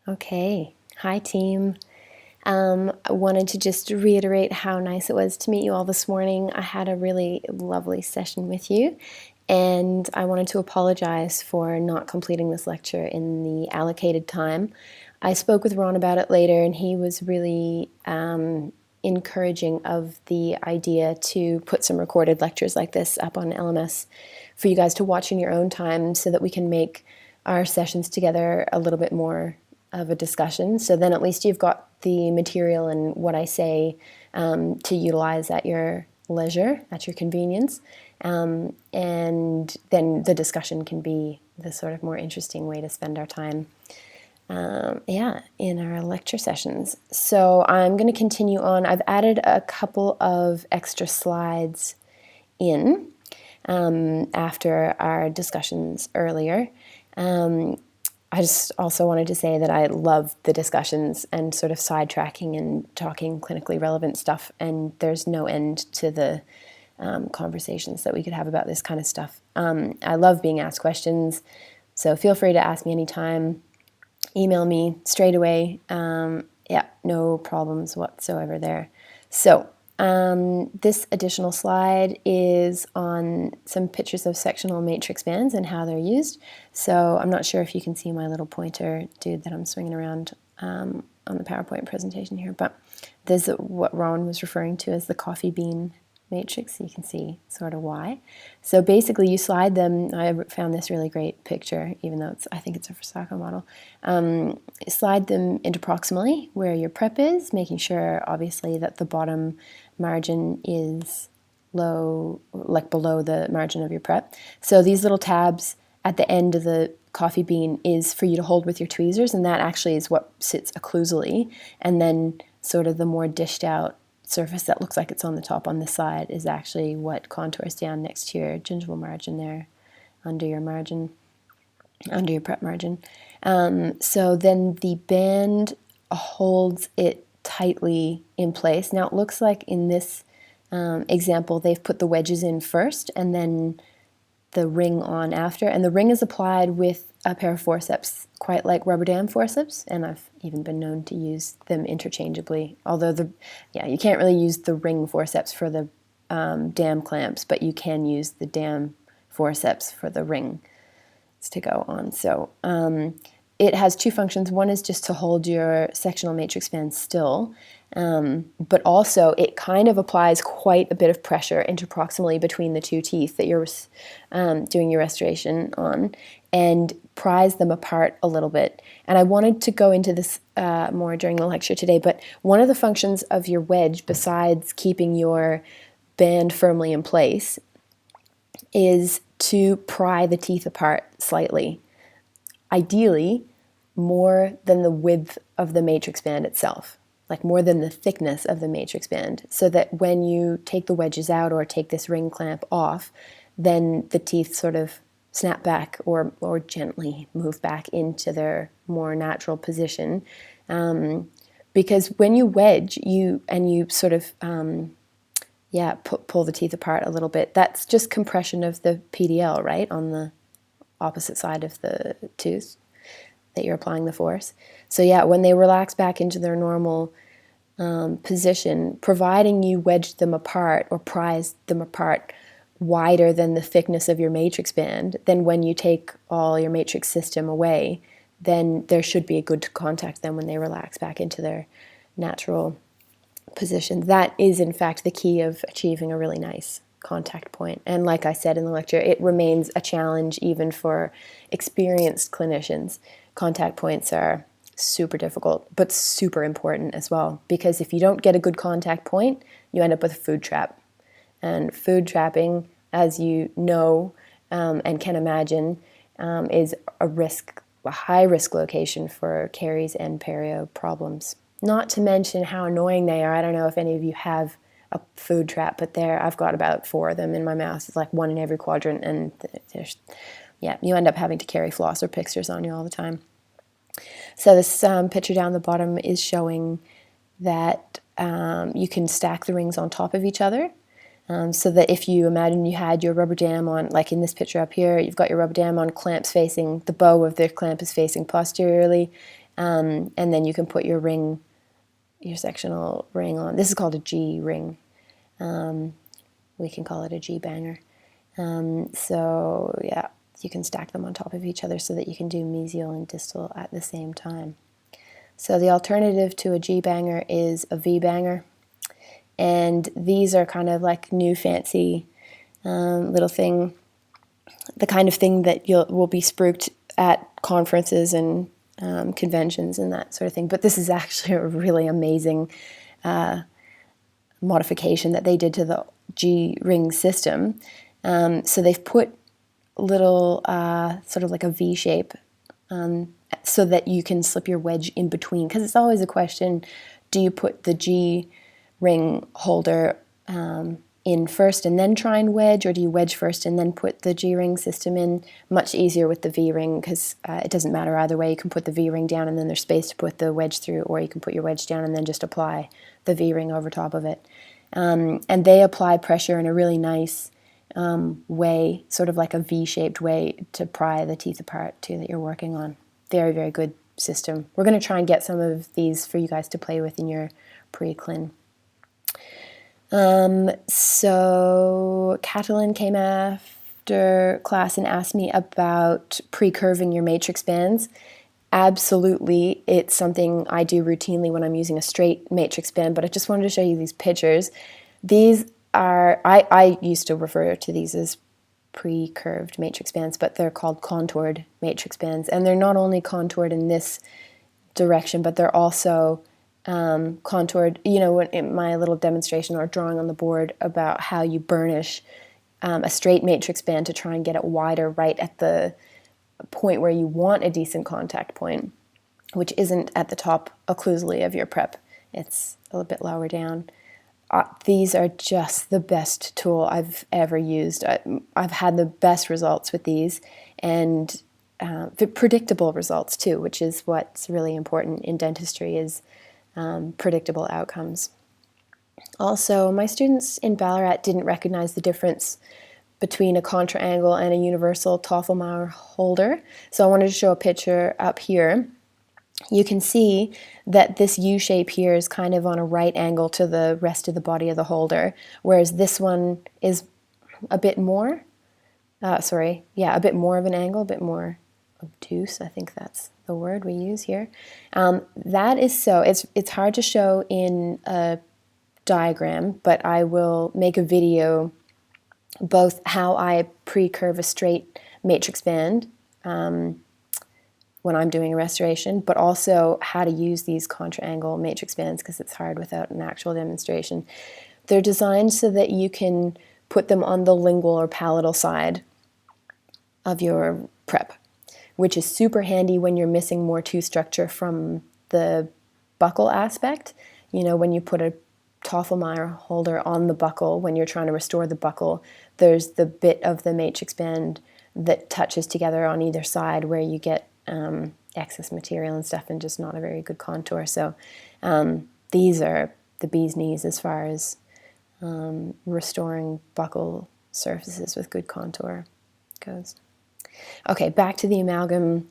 Okay, hi team. I wanted to just reiterate how nice it was to meet you all this morning. I had a really lovely session with you, and I wanted to apologize for not completing this lecture in the allocated time. I spoke with Ron about it later, and he was really encouraging of the idea to put some recorded lectures like this up on LMS for you guys to watch in your own time so that we can make our sessions together a little bit more of a discussion. So then at least you've got the material and what I say to utilize at your leisure, at your convenience. And then the discussion can be the sort of more interesting way to spend our time in our lecture sessions. So I'm going to continue on. I've added a couple of extra slides in after our discussions earlier. I just also wanted to say that I love the discussions and sort of sidetracking and talking clinically relevant stuff, and there's no end to the conversations that we could have about this kind of stuff. I love being asked questions, so feel free to ask me anytime. Email me straight away. Yeah, no problems whatsoever there. So this additional slide is on some pictures of sectional matrix bands and how they're used. So I'm not sure if you can see my little pointer dude that I'm swinging around on the PowerPoint presentation here, but this is what Ron was referring to as the coffee bean matrix. You can see sort of why. So basically you slide them. I found this really great picture, even though I think it's a Fusaka model. Slide them interproximally where your prep is, making sure obviously that the bottom margin is low, like below the margin of your prep. So these little tabs at the end of the coffee bean is for you to hold with your tweezers, and that actually is what sits occlusally, and then sort of the more dished out surface that looks like it's on the top on this side is actually what contours down next to your gingival margin there, under your margin, under your prep margin. So then the band holds it tightly in place. Now it looks like in this example they've put the wedges in first and then the ring on after, and the ring is applied with a pair of forceps, quite like rubber dam forceps, and I've even been known to use them interchangeably, although you can't really use the ring forceps for the dam clamps, but you can use the dam forceps for the ring to go on. So it has two functions. One is just to hold your sectional matrix band still, but also it kind of applies quite a bit of pressure interproximally between the two teeth that you're doing your restoration on, and prise them apart a little bit. And I wanted to go into this more during the lecture today, but one of the functions of your wedge, besides keeping your band firmly in place, is to pry the teeth apart slightly. Ideally, more than the width of the matrix band itself, like more than the thickness of the matrix band, so that when you take the wedges out or take this ring clamp off, then the teeth sort of snap back or gently move back into their more natural position. Because when you wedge, you sort of pull the teeth apart a little bit, that's just compression of the PDL, right, on the opposite side of the tooth that you're applying the force. So yeah, when they relax back into their normal position, providing you wedged them apart or prized them apart wider than the thickness of your matrix band, then when you take all your matrix system away, then there should be a good contact then when they relax back into their natural position. That is in fact the key of achieving a really nice contact point. And like I said in the lecture, it remains a challenge even for experienced clinicians. Contact points are super difficult, but super important as well, because if you don't get a good contact point, you end up with a food trap. And food trapping, as you know and can imagine, is a high risk location for caries and perio problems. Not to mention how annoying they are. I don't know if any of you have a food trap, but I've got about 4 of them in my mouth. It's like one in every quadrant, and you end up having to carry floss or pixers on you all the time. So this picture down the bottom is showing that you can stack the rings on top of each other. So that if you imagine you had your rubber dam on, like in this picture up here, you've got your rubber dam on, clamps facing, the bow of the clamp is facing posteriorly, and then you can put your ring, your sectional ring on. This is called a G ring. We can call it a G banger. So yeah, you can stack them on top of each other so that you can do mesial and distal at the same time. So the alternative to a G banger is a V banger. And these are kind of like new fancy little thing, the kind of thing that will be spruiked at conferences and conventions and that sort of thing. But this is actually a really amazing modification that they did to the G ring system. So they've put little sort of like a V shape so that you can slip your wedge in between, because it's always a question, do you put the G ring holder in first and then try and wedge, or do you wedge first and then put the G ring system in? Much easier with the V ring, because it doesn't matter either way. You can put the V ring down and then there's space to put the wedge through, or you can put your wedge down and then just apply the V ring over top of it. And they apply pressure in a really nice way, sort of like a V-shaped way to pry the teeth apart too that you're working on. Very, very good system. We're going to try and get some of these for you guys to play with in your pre-clin. So Catalin came after class and asked me about pre-curving your matrix bands. Absolutely, it's something I do routinely when I'm using a straight matrix band, but I just wanted to show you these pictures. These are, I used to refer to these as pre-curved matrix bands, but they're called contoured matrix bands, and they're not only contoured in this direction, but they're also contoured, you know, in my little demonstration or drawing on the board about how you burnish a straight matrix band to try and get it wider right at the point where you want a decent contact point, which isn't at the top occlusally of your prep. It's a little bit lower down. These are just the best tool I've ever used. I've had the best results with these, and predictable results too, which is what's really important in dentistry, is predictable outcomes. Also, my students in Ballarat didn't recognize the difference between a contra-angle and a universal Tofflemire holder, so I wanted to show a picture up here. You can see that this U shape here is kind of on a right angle to the rest of the body of the holder, whereas this one is a bit more, a bit more of an angle, a bit more obtuse, I think that's the word we use here. That is so, it's hard to show in a diagram, but I will make a video both how I pre-curve a straight matrix band when I'm doing a restoration, but also how to use these contra-angle matrix bands, because it's hard without an actual demonstration. They're designed so that you can put them on the lingual or palatal side of your prep, which is super handy when you're missing more tooth structure from the buccal aspect. You know, when you put a Tofflemire holder on the buccal, when you're trying to restore the buccal, there's the bit of the matrix band that touches together on either side where you get excess material and stuff and just not a very good contour. So these are the bee's knees as far as restoring buccal surfaces with good contour goes. Okay, back to the amalgam